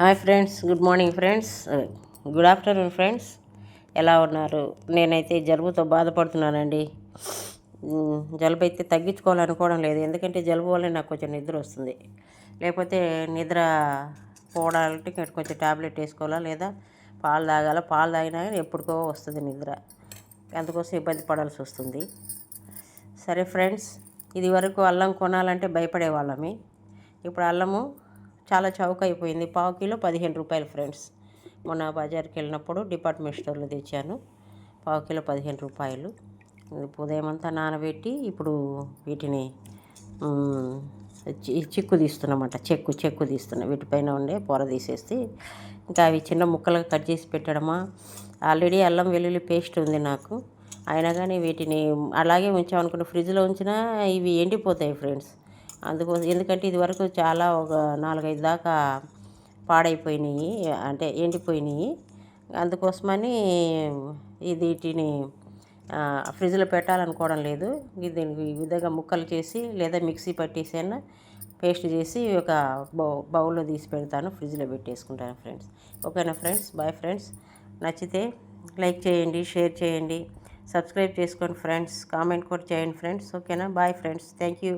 Hi friends, good morning friends, good afternoon friends. ఎలా ఉన్నారు? నేనైతే జలుబుతో బాధపడుతున్నానండి. జలుబు అయితే తగ్గించుకోవాలనుకోవడం లేదు, ఎందుకంటే జలుబు వల్ల నాకు కొంచెం నిద్ర వస్తుంది. లేకపోతే నిద్ర పోవడానికి కొంచెం ట్యాబ్లెట్ వేసుకోవాలా, లేదా పాలు తాగాల. పాలు తాగినా కానీ ఎప్పటికో వస్తుంది నిద్ర, అందుకోసం ఇబ్బంది పడాల్సి వస్తుంది. సరే ఫ్రెండ్స్, ఇది వరకు అల్లం కొనాలంటే భయపడేవాళ్ళమి. ఇప్పుడు అల్లము చాలా చౌక అయిపోయింది. పావు కిలో 15 రూపాయలు ఫ్రెండ్స్. మొన్న బజార్కి వెళ్ళినప్పుడు డిపార్ట్మెంట్ స్టోర్లో తెచ్చాను. పావు కిలో 15 రూపాయలు. ఉదయం అంతా నానబెట్టి ఇప్పుడు వీటిని చిక్కు తీస్తున్నమాట. చెక్కు తీస్తున్నా. వీటిపైన ఉండే పొర తీసేసి ఇంకా అవి చిన్న ముక్కలుగా కట్ చేసి పెట్టడమా. ఆల్రెడీ అల్లం వెల్లుల్లి పేస్ట్ ఉంది నాకు, అయినా కానీ వీటిని అలాగే ఉంచామనుకున్న ఫ్రిడ్జ్లో ఉంచినా ఇవి ఎండిపోతాయి ఫ్రెండ్స్. అందుకోసం, ఎందుకంటే ఇది వరకు చాలా ఒక 4-5 దాకా పాడైపోయినాయి, అంటే ఎండిపోయినాయి. అందుకోసమని వీటిని ఫ్రిడ్జ్లో పెట్టాలనుకోవడం లేదు. దీనికి ఈ విధంగా ముక్కలు చేసి లేదా మిక్సీ పట్టేసైనా పేస్ట్ చేసి ఒక బౌల్లో తీసి పెడతాను, ఫ్రిడ్జ్లో పెట్టేసుకుంటాను ఫ్రెండ్స్. ఓకేనా ఫ్రెండ్స్? Bye friends. నచ్చితే లైక్ చేయండి, షేర్ చేయండి, సబ్స్క్రైబ్ చేసుకోండి ఫ్రెండ్స్, కామెంట్ కూడా చేయండి ఫ్రెండ్స్. ఓకేనా? Bye friends. Thank you.